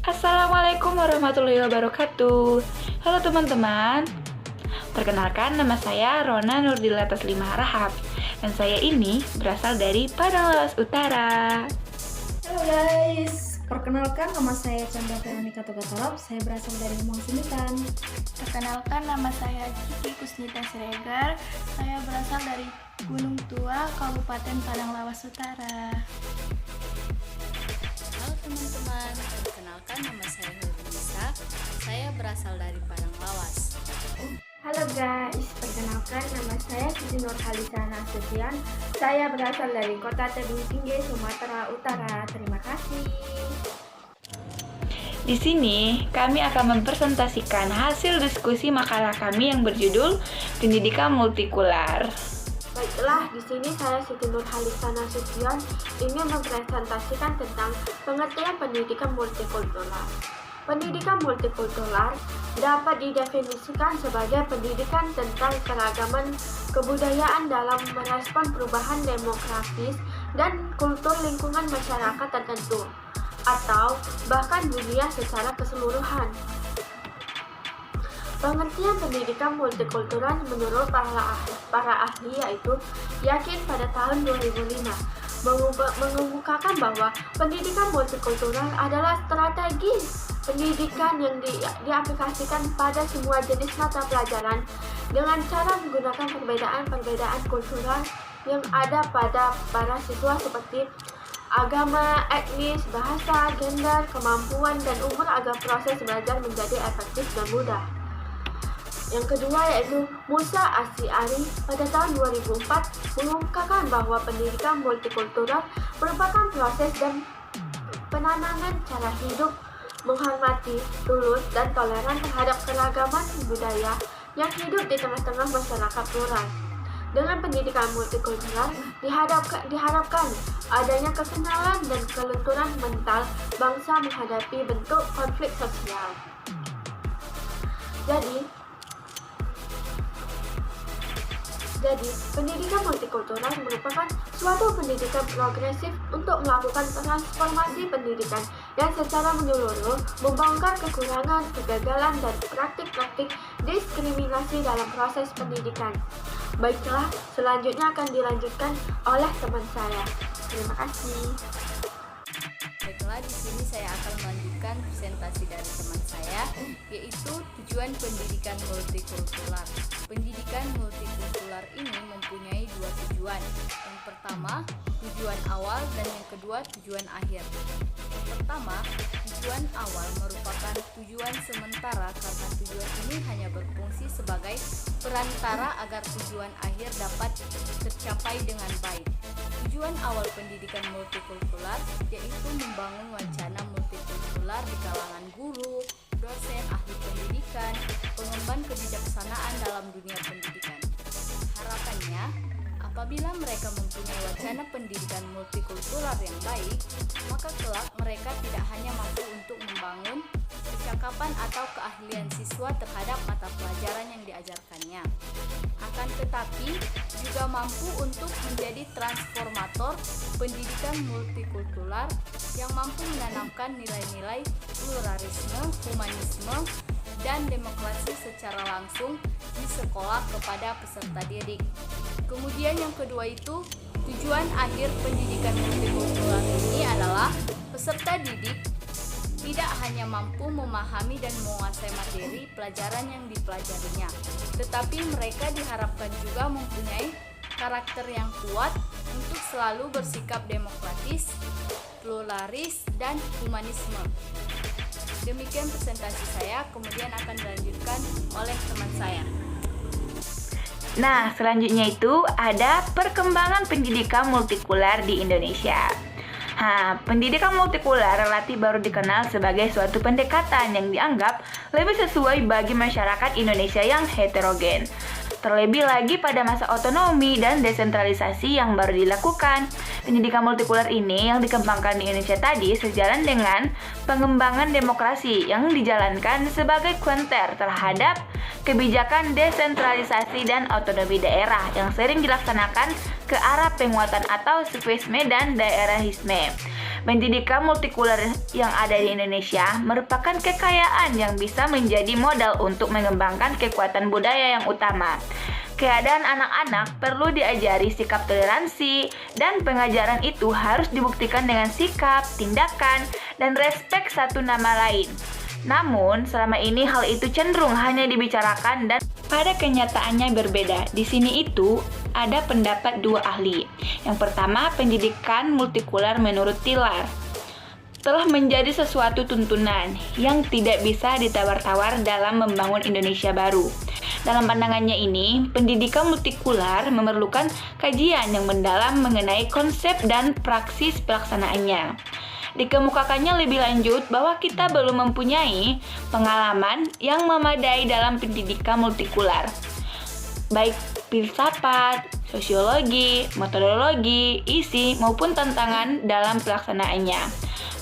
Assalamualaikum warahmatullahi wabarakatuh. Halo teman-teman. Perkenalkan, nama saya Rona Nurdila Taslima Rahab. Dan saya ini berasal dari Padang Lawas Utara. Halo guys, perkenalkan nama saya Chandra Veronica Togatarop. Saya berasal dari Lumang Simitan. Perkenalkan, nama saya Kiki Kusnita Siregar. Saya berasal dari Gunung Tua, Kabupaten Padang Lawas Utara. Halo teman-teman, perkenalkan nama saya Nurunisa. Saya berasal dari Padang Lawas. Halo guys, perkenalkan nama saya Siti Nurhalisa Nasution. Saya berasal dari Kota Tebing Tinggi, Sumatera Utara. Terima kasih. Di sini kami akan mempresentasikan hasil diskusi makalah kami yang berjudul Pendidikan Multikular. Baiklah, di sini saya Siti Nurhalisa Nasution ingin mempresentasikan tentang pengertian pendidikan multikultural. Pendidikan multikultural dapat didefinisikan sebagai pendidikan tentang keragaman kebudayaan dalam merespon perubahan demografis dan kultur lingkungan masyarakat tertentu, atau bahkan dunia secara keseluruhan. Pengertian pendidikan multikultural menurut para ahli yaitu Yakin pada tahun 2005 mengemukakan bahwa pendidikan multikultural adalah strategi pendidikan yang diaplikasikan pada semua jenis mata pelajaran dengan cara menggunakan perbedaan-perbedaan kultural yang ada pada para siswa seperti agama, etnis, bahasa, gender, kemampuan, dan umur agar proses belajar menjadi efektif dan mudah. Yang kedua yaitu Musa Asy'ari pada tahun 2004 mengungkapkan bahwa pendidikan multikultural merupakan proses dan penanaman cara hidup menghormati, tulus, dan toleran terhadap keragaman budaya yang hidup di tengah-tengah masyarakat plural. Dengan pendidikan multikultural diharapkan adanya kekenalan dan kelenturan mental bangsa menghadapi bentuk konflik sosial. Jadi, pendidikan multikultural merupakan suatu pendidikan progresif untuk melakukan transformasi pendidikan yang secara menyeluruh membongkar kekurangan, kegagalan, dan praktik-praktik diskriminasi dalam proses pendidikan. Baiklah, selanjutnya akan dilanjutkan oleh teman saya. Terima kasih. Baiklah, di sini saya akan melanjutkan presentasi dari teman saya, yaitu tujuan pendidikan multikultural. Pendidikan multikultural ini mempunyai dua tujuan. Yang pertama, tujuan awal, dan yang kedua, tujuan akhir. Yang pertama, tujuan awal merupakan tujuan sementara karena tujuan ini hanya berfungsi sebagai perantara agar tujuan akhir dapat tercapai dengan baik. Tujuan awal pendidikan multikultural yaitu membangun wacana multikultural di kalangan guru, dosen, ahli pendidikan, pengemban kebijaksanaan dalam dunia pendidikan. Harapannya, apabila mereka mempunyai wacana pendidikan multikultural yang baik, maka kelak mereka tidak hanya mampu untuk membangun kecakapan atau keahlian siswa terhadap mata pelajaran yang diajarkannya, akan tetapi juga mampu untuk menjadi transformator pendidikan multikultural yang mampu menanamkan nilai-nilai pluralisme, humanisme, dan demokrasi secara langsung di sekolah kepada peserta didik. Kemudian yang kedua itu, tujuan akhir pendidikan multikultural ini adalah peserta didik tidak hanya mampu memahami dan menguasai materi pelajaran yang dipelajarinya, tetapi mereka diharapkan juga mempunyai karakter yang kuat untuk selalu bersikap demokratis, pluralis, dan humanisme. Demikian presentasi saya, kemudian akan dilanjutkan oleh teman saya. Nah, selanjutnya itu ada perkembangan pendidikan multikular di Indonesia. Pendidikan multikular relatif baru dikenal sebagai suatu pendekatan yang dianggap lebih sesuai bagi masyarakat Indonesia yang heterogen. Terlebih lagi pada masa otonomi dan desentralisasi yang baru dilakukan. Pendidikan multikular ini yang dikembangkan di Indonesia tadi sejalan dengan pengembangan demokrasi yang dijalankan sebagai counter terhadap kebijakan desentralisasi dan otonomi daerah yang sering dilaksanakan ke arah penguatan atau sufisme dan daerahisme. Pendidikan multikular yang ada di Indonesia merupakan kekayaan yang bisa menjadi modal untuk mengembangkan kekuatan budaya yang utama. Keadaan anak-anak perlu diajari sikap toleransi, dan pengajaran itu harus dibuktikan dengan sikap, tindakan, dan respek satu nama lain. Namun, selama ini hal itu cenderung hanya dibicarakan dan pada kenyataannya berbeda. Di sini itu ada pendapat dua ahli. Yang pertama, pendidikan multikular menurut Tyler telah menjadi sesuatu tuntunan yang tidak bisa ditawar-tawar dalam membangun Indonesia baru. Dalam pandangannya ini, pendidikan multikular memerlukan kajian yang mendalam mengenai konsep dan praksis pelaksanaannya. Dikemukakannya lebih lanjut bahwa kita belum mempunyai pengalaman yang memadai dalam pendidikan multikular, baik filsafat, sosiologi, metodologi, isi, maupun tantangan dalam pelaksanaannya.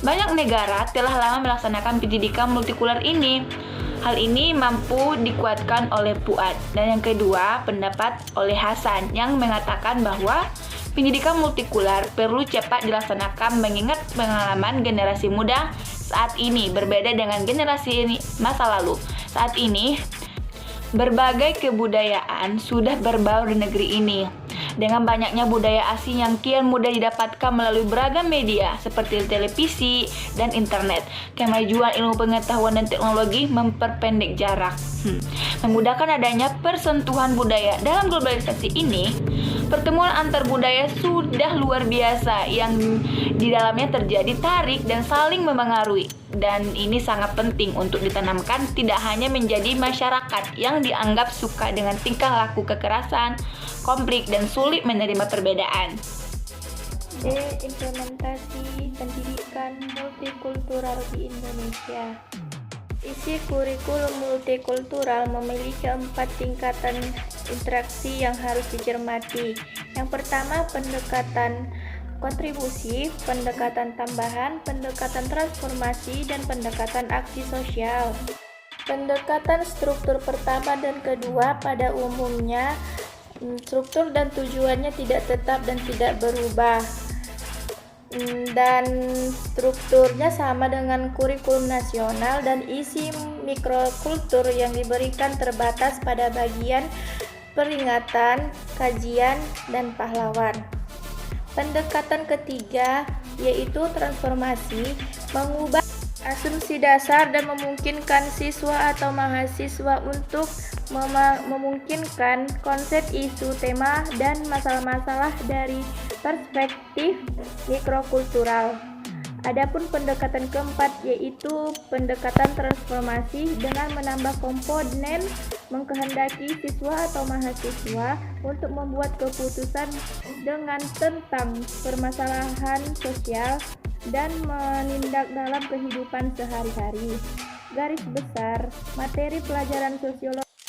Banyak negara telah lama melaksanakan pendidikan multikular ini. Hal ini mampu dikuatkan oleh Fuad. Dan yang kedua, pendapat oleh Hasan yang mengatakan bahwa pendidikan multikular perlu cepat dilaksanakan mengingat pengalaman generasi muda saat ini berbeda dengan generasi masa lalu. Saat ini, berbagai kebudayaan sudah berbaur di negeri ini. Dengan banyaknya budaya asing yang kian mudah didapatkan melalui beragam media seperti televisi dan internet, kemajuan ilmu pengetahuan dan teknologi memperpendek jarak, memudahkan adanya persentuhan budaya. Dalam globalisasi ini, pertemuan antar budaya sudah luar biasa yang di dalamnya terjadi tarik dan saling memengaruhi. Dan ini sangat penting untuk ditanamkan tidak hanya menjadi masyarakat yang dianggap suka dengan tingkah laku kekerasan, konflik, dan sulit menerima perbedaan. Implementasi pendidikan multikultural di Indonesia. Isi kurikulum multikultural memiliki 4 tingkatan interaksi yang harus dicermati. Yang pertama, pendekatan kontribusi, pendekatan tambahan, pendekatan transformasi, dan pendekatan aksi sosial. Pendekatan struktur pertama dan kedua pada umumnya struktur dan tujuannya tidak tetap dan tidak berubah, dan strukturnya sama dengan kurikulum nasional, dan isi mikrokultur yang diberikan terbatas pada bagian peringatan, kajian, dan pahlawan. Pendekatan ketiga yaitu transformasi, mengubah asumsi dasar dan memungkinkan siswa atau mahasiswa untuk memungkinkan konsep, isu, tema, dan masalah-masalah dari perspektif mikrokultural. Adapun pendekatan keempat yaitu pendekatan transformasi dengan menambah komponen mengkehendaki siswa atau mahasiswa untuk membuat keputusan dengan tentang permasalahan sosial dan menindak dalam kehidupan sehari-hari. Garis besar, materi pelajaran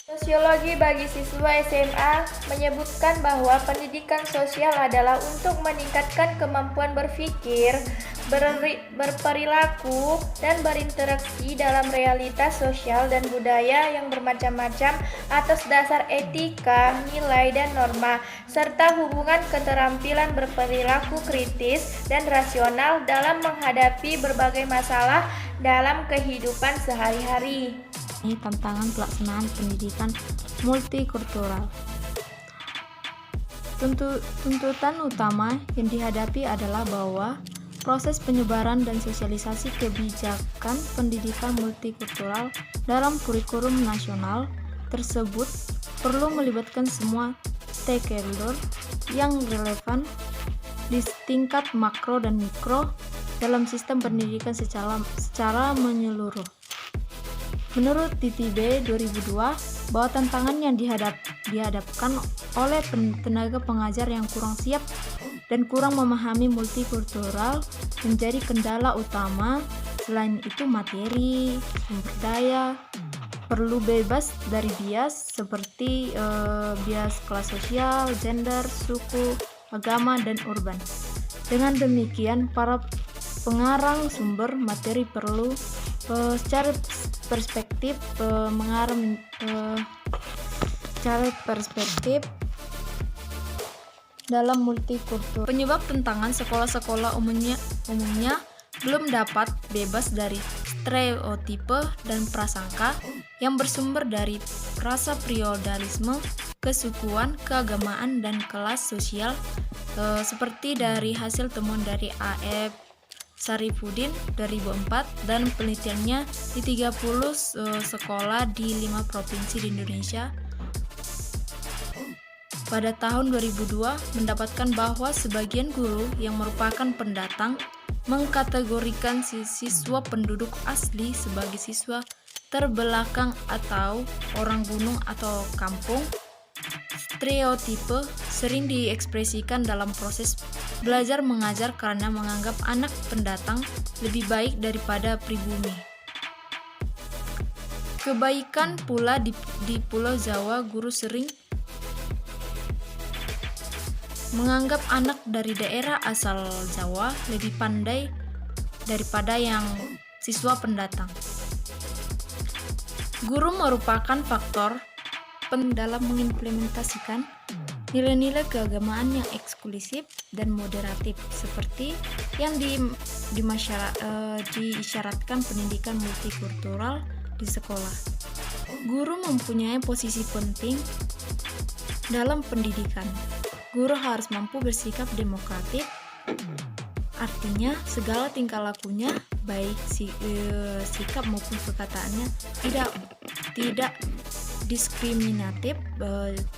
Sosiologi bagi siswa SMA menyebutkan bahwa pendidikan sosial adalah untuk meningkatkan kemampuan berpikir, berperilaku, dan berinteraksi dalam realitas sosial dan budaya yang bermacam-macam atas dasar etika, nilai, dan norma, serta hubungan keterampilan berperilaku kritis dan rasional dalam menghadapi berbagai masalah dalam kehidupan sehari-hari. Ini tantangan pelaksanaan pendidikan multikultural. Tuntutan utama yang dihadapi adalah bahwa proses penyebaran dan sosialisasi kebijakan pendidikan multikultural dalam kurikulum nasional tersebut perlu melibatkan semua stakeholder yang relevan di tingkat makro dan mikro dalam sistem pendidikan secara menyeluruh. Menurut TTB 2002, bahwa tantangan yang dihadapkan oleh tenaga pengajar yang kurang siap dan kurang memahami multikultural menjadi kendala utama. Selain itu, materi, sumber daya perlu bebas dari bias seperti bias kelas sosial, gender, suku, agama, dan urban. Dengan demikian, para pengarang sumber materi perlu secara perspektif dalam multikultur. Penyebab tantangan sekolah-sekolah umumnya belum dapat bebas dari stereotipe dan prasangka yang bersumber dari rasa feodalisme, kesukuan, keagamaan, dan kelas sosial, seperti dari hasil temuan dari A.F. Sarifudin 2004 dan penelitiannya di 30 sekolah di 5 provinsi di Indonesia. Pada tahun 2002 mendapatkan bahwa sebagian guru yang merupakan pendatang mengkategorikan siswa penduduk asli sebagai siswa terbelakang atau orang gunung atau kampung. Stereotipe sering diekspresikan dalam proses belajar mengajar karena menganggap anak pendatang lebih baik daripada pribumi. Kebaikan pula di Pulau Jawa, guru sering menganggap anak dari daerah asal Jawa lebih pandai daripada yang siswa pendatang. Guru merupakan faktor dalam mengimplementasikan nilai-nilai keagamaan yang eksklusif dan moderatif seperti yang diisyaratkan pendidikan multikultural di sekolah. Guru mempunyai posisi penting dalam pendidikan. Guru harus mampu bersikap demokratik, artinya segala tingkah lakunya, baik sikap maupun perkataannya, tidak diskriminatif,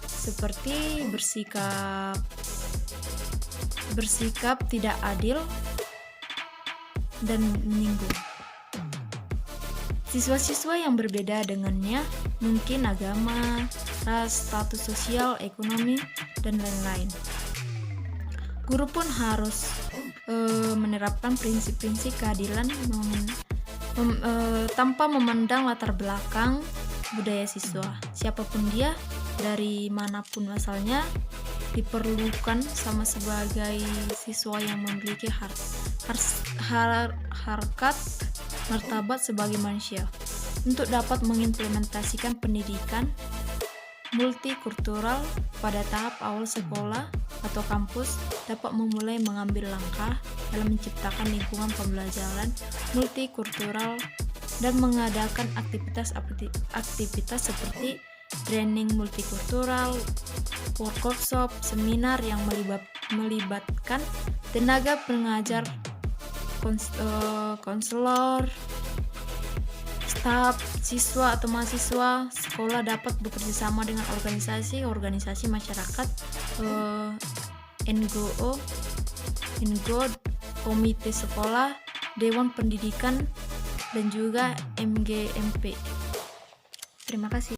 seperti bersikap tidak adil dan menyinggung. Siswa-siswa yang berbeda dengannya, mungkin agama, ras, status sosial, ekonomi, dan lain-lain. Guru pun harus menerapkan prinsip-prinsip keadilan tanpa memandang latar belakang budaya siswa. Siapapun dia, dari manapun asalnya, diperlukan sama sebagai siswa yang memiliki harkat martabat sebagai manusia untuk dapat mengimplementasikan pendidikan multikultural pada tahap awal sekolah atau kampus, dapat memulai mengambil langkah dalam menciptakan lingkungan pembelajaran multikultural dan mengadakan aktivitas seperti training multikultural, workshop, seminar yang melibatkan tenaga pengajar, konselor, staf, siswa atau mahasiswa sekolah dapat bekerja sama dengan organisasi masyarakat, NGO, komite sekolah, dewan pendidikan, dan juga MGMP. Terima kasih.